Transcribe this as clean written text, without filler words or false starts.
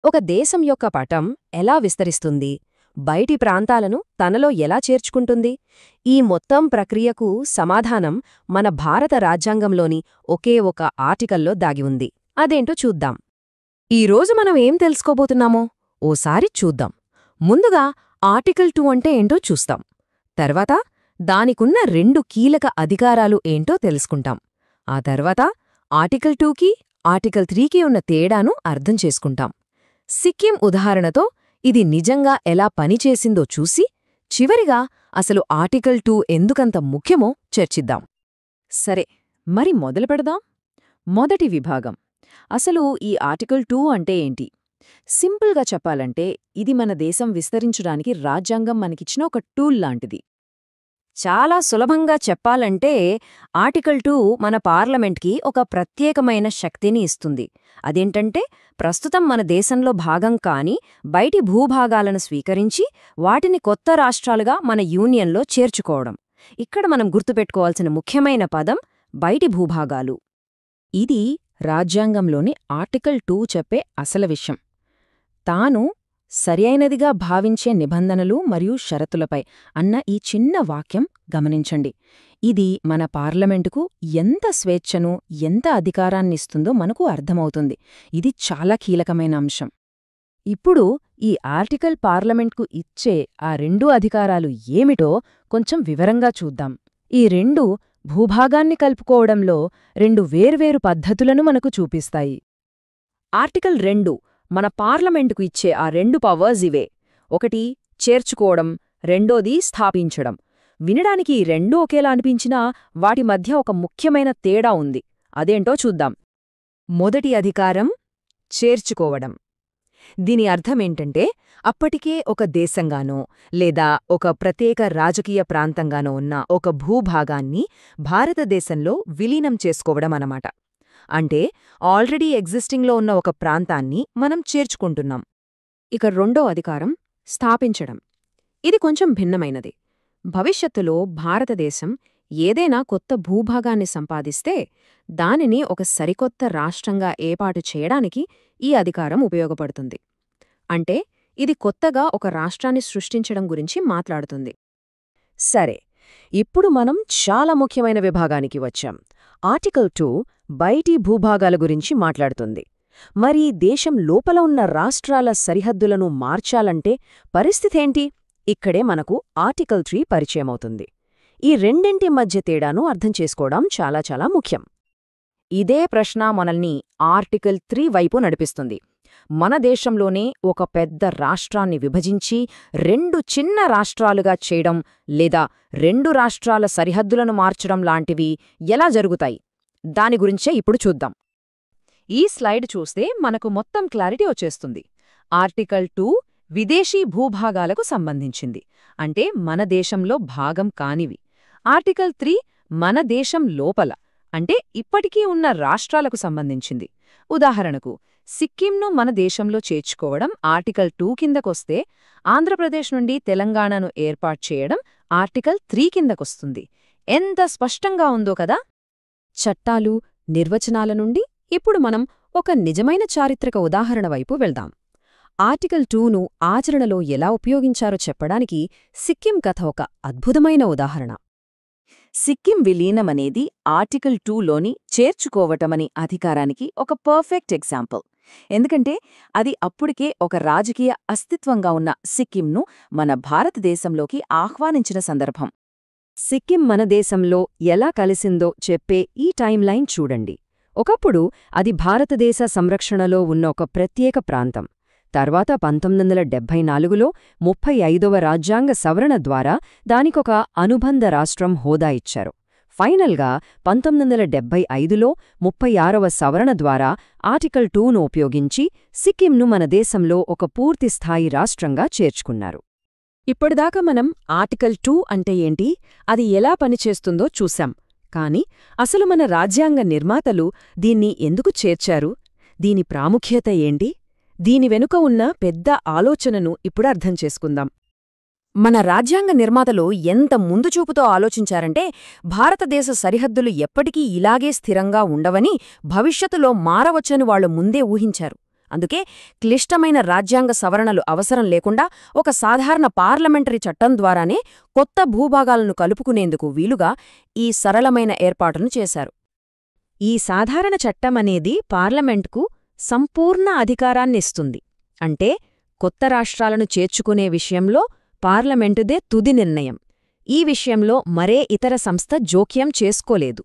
ఒక దేశం యొక్క పటం ఎలా విస్తరిస్తుంది, బయటి ప్రాంతాలను తనలో ఎలా చేర్చుకుంటుంది? ఈ మొత్తం ప్రక్రియకు సమాధానం మన భారత రాజ్యాంగంలోని ఒకే ఒక ఆర్టికల్లో దాగి ఉంది. అదేంటో చూద్దాం. ఈరోజు మనం ఏం తెలుసుకోబోతున్నామో ఓసారి చూద్దాం. ముందుగా ఆర్టికల్ 2 అంటే ఏంటో చూస్తాం. తర్వాత దానికున్న 2 కీలక అధికారాలు ఏంటో తెలుసుకుంటాం. ఆ తర్వాత ఆర్టికల్ 2కి, ఆర్టికల్ 3కి ఉన్న తేడాను అర్థం చేసుకుంటాం. సిక్కిం ఉదాహరణతో ఇది నిజంగా ఎలా పనిచేసిందో చూసి, చివరిగా అసలు ఆర్టికల్ 2 ఎందుకంత ముఖ్యమో చర్చిద్దాం. సరే, మరి మొదలుపెడదాం. మొదటి విభాగం. అసలు ఈ ఆర్టికల్ 2 అంటే ఏంటి? సింపుల్గా చెప్పాలంటే ఇది మన దేశం విస్తరించడానికి రాజ్యాంగం మనకిచ్చిన ఒక టూల్ లాంటిది. చాలా సులభంగా చెప్పాలంటే ఆర్టికల్ 2 మన పార్లమెంట్కి ఒక ప్రత్యేకమైన శక్తిని ఇస్తుంది. అదేంటంటే ప్రస్తుతం మన దేశంలో భాగం కాని బయటి భూభాగాలను స్వీకరించి వాటిని కొత్త రాష్ట్రాలుగా మన యూనియన్లో చేర్చుకోవడం. ఇక్కడ మనం గుర్తుపెట్టుకోవాల్సిన ముఖ్యమైన పదం బయటి భూభాగాలు. ఇది రాజ్యాంగంలోని ఆర్టికల్ 2 చెప్పే అసలు విషయం. తాను సరియైనదిగా భావించే నిబంధనలు మరియు షరతులపై అన్న ఈ చిన్న వాక్యం గమనించండి. ఇది మన పార్లమెంటుకు ఎంత స్వేచ్ఛను, ఎంత అధికారాన్నిస్తుందో మనకు అర్థమవుతుంది. ఇది చాలా కీలకమైన అంశం. ఇప్పుడు ఈ ఆర్టికల్ పార్లమెంట్కు ఇచ్చే ఆ 2 అధికారాలు ఏమిటో కొంచెం వివరంగా చూద్దాం. ఈ 2 భూభాగాన్ని కలుపుకోవడంలో 2 వేర్వేరు పద్ధతులను మనకు చూపిస్తాయి. ఆర్టికల్ 2 మన పార్లమెంటుకు ఇచ్చే ఆ 2 పవర్స్ ఇవే. ఒకటి చేర్చుకోవడం, రెండోది స్థాపించడం. వినడానికి ఈ 2 ఒకేలా అనిపించినా వాటి మధ్య ఒక ముఖ్యమైన తేడా ఉంది. అదేంటో చూద్దాం. మొదటి అధికారం చేర్చుకోవడం. దీని అర్థమేంటంటే అప్పటికే ఒక దేశంగానో లేదా ఒక ప్రత్యేక రాజకీయ ప్రాంతంగానో ఉన్న ఒక భూభాగాన్ని భారతదేశంలో విలీనం చేసుకోవడం అన్నమాట. అంటే ఆల్రెడీ ఎగ్జిస్టింగ్లో ఉన్న ఒక ప్రాంతాన్ని మనం చేర్చుకుంటున్నాం. ఇక రెండో అధికారం స్థాపించడం. ఇది కొంచెం భిన్నమైనది. భవిష్యత్తులో భారతదేశం ఏదైనా కొత్త భూభాగాన్ని సంపాదిస్తే దానిని ఒక సరికొత్త రాష్ట్రంగా ఏర్పాటు చేయడానికి ఈ అధికారం ఉపయోగపడుతుంది. అంటే ఇది కొత్తగా ఒక రాష్ట్రాన్ని సృష్టించడం గురించి మాట్లాడుతుంది. సరే, ఇప్పుడు మనం చాలా ముఖ్యమైన విభాగానికి వచ్చాం. ఆర్టికల్ 2 బయటి భూభాగాల గురించి మాట్లాడుతుంది. మరి దేశం లోపల ఉన్న రాష్ట్రాల సరిహద్దులను మార్చాలంటే పరిస్థితేంటి? ఇక్కడే మనకు ఆర్టికల్ 3 పరిచయమవుతుంది. ఈ రెండింటి మధ్య తేడాను అర్థం చేసుకోవడం చాలా చాలా ముఖ్యం. ఇదే ప్రశ్న మనల్ని ఆర్టికల్ 3 వైపు నడిపిస్తుంది. మన దేశంలోనే ఒక పెద్ద రాష్ట్రాన్ని విభజించి 2 చిన్న రాష్ట్రాలుగా చేయడం లేదా 2 రాష్ట్రాల సరిహద్దులను మార్చడం లాంటివి ఎలా జరుగుతాయి? దాని గురించే ఇప్పుడు చూద్దాం. ఈ స్లైడ్ చూస్తే మనకు మొత్తం క్లారిటీ వచ్చేస్తుంది. ఆర్టికల్ 2 విదేశీ భూభాగాలకు సంబంధించింది, అంటే మన దేశంలో భాగం కానివి. ఆర్టికల్ 3 మన దేశం లోపల, అంటే ఇప్పటికీ ఉన్న రాష్ట్రాలకు సంబంధించింది. ఉదాహరణకు సిక్కింను మన దేశంలో చేర్చుకోవడం ఆర్టికల్ 2 కిందకొస్తే, ఆంధ్రప్రదేశ్ నుండి తెలంగాణను ఏర్పాటు చేయడం ఆర్టికల్ 3 కిందకొస్తుంది. ఎంత స్పష్టంగా ఉందో కదా? చట్టాలు, నిర్వచనాల నుండి ఇప్పుడు మనం ఒక నిజమైన చారిత్రక ఉదాహరణ వైపు వెళ్దాం. ఆర్టికల్ 2ను ఆచరణలో ఎలా ఉపయోగించారో చెప్పడానికి సిక్కిం కథ ఒక అద్భుతమైన ఉదాహరణ. సిక్కిం విలీనమనేది ఆర్టికల్ 2లోని చేర్చుకోవటమని అధికారానికి ఒక పర్ఫెక్ట్ ఎగ్జాంపుల్. ఎందుకంటే అది అప్పటికే ఒక రాజకీయ అస్తిత్వంగా ఉన్న సిక్కింను మన భారతదేశంలోకి ఆహ్వానించిన సందర్భం. సిక్కిం మన దేశంలో ఎలా కలిసిందో చెప్పే ఈ టైమ్లైన్ చూడండి. ఒకప్పుడు అది భారతదేశ సంరక్షణలో ఉన్న ఒక ప్రత్యేక ప్రాంతం. తర్వాత 1974లో 35వ రాజ్యాంగ సవరణ ద్వారా దానికొక అనుబంధ రాష్ట్రం హోదా ఇచ్చారు. ఫైనల్గా 1975లో 36వ సవరణ ద్వారా ఆర్టికల్ 2ను ఉపయోగించి సిక్కింను మన దేశంలో ఒక పూర్తిస్థాయి రాష్ట్రంగా చేర్చుకున్నారు. ఇప్పటిదాకా మనం ఆర్టికల్ 2 అంటే ఏంటి, అది ఎలా పనిచేస్తుందో చూశాం. కాని అసలు మన రాజ్యాంగ నిర్మాతలు దీన్ని ఎందుకు చేర్చారు? దీని ప్రాముఖ్యత ఏంటి? దీని వెనుక ఉన్న పెద్ద ఆలోచనను ఇప్పుడు అర్థం చేసుకుందాం. మన రాజ్యాంగ నిర్మాతలు ఎంత ముందుచూపుతో ఆలోచించారంటే భారతదేశ సరిహద్దులు ఎప్పటికీ ఇలాగే స్థిరంగా ఉండవని, భవిష్యత్తులో మారవచ్చని వాళ్లు ముందే ఊహించారు. అందుకే క్లిష్టమైన రాజ్యాంగ సవరణలు అవసరం లేకుండా ఒక సాధారణ పార్లమెంటరీ చట్టం ద్వారానే కొత్త భూభాగాలను కలుపుకునేందుకు వీలుగా ఈ సరళమైన ఏర్పాటును చేశారు. ఈ సాధారణ చట్టమనేది పార్లమెంట్కు సంపూర్ణ అధికారాన్నిస్తుంది. అంటే కొత్త రాష్ట్రాలను చేర్చుకునే విషయంలో పార్లమెంటుదే తుది నిర్ణయం. ఈ విషయంలో మరే ఇతర సంస్థ జోక్యం చేసుకోలేదు.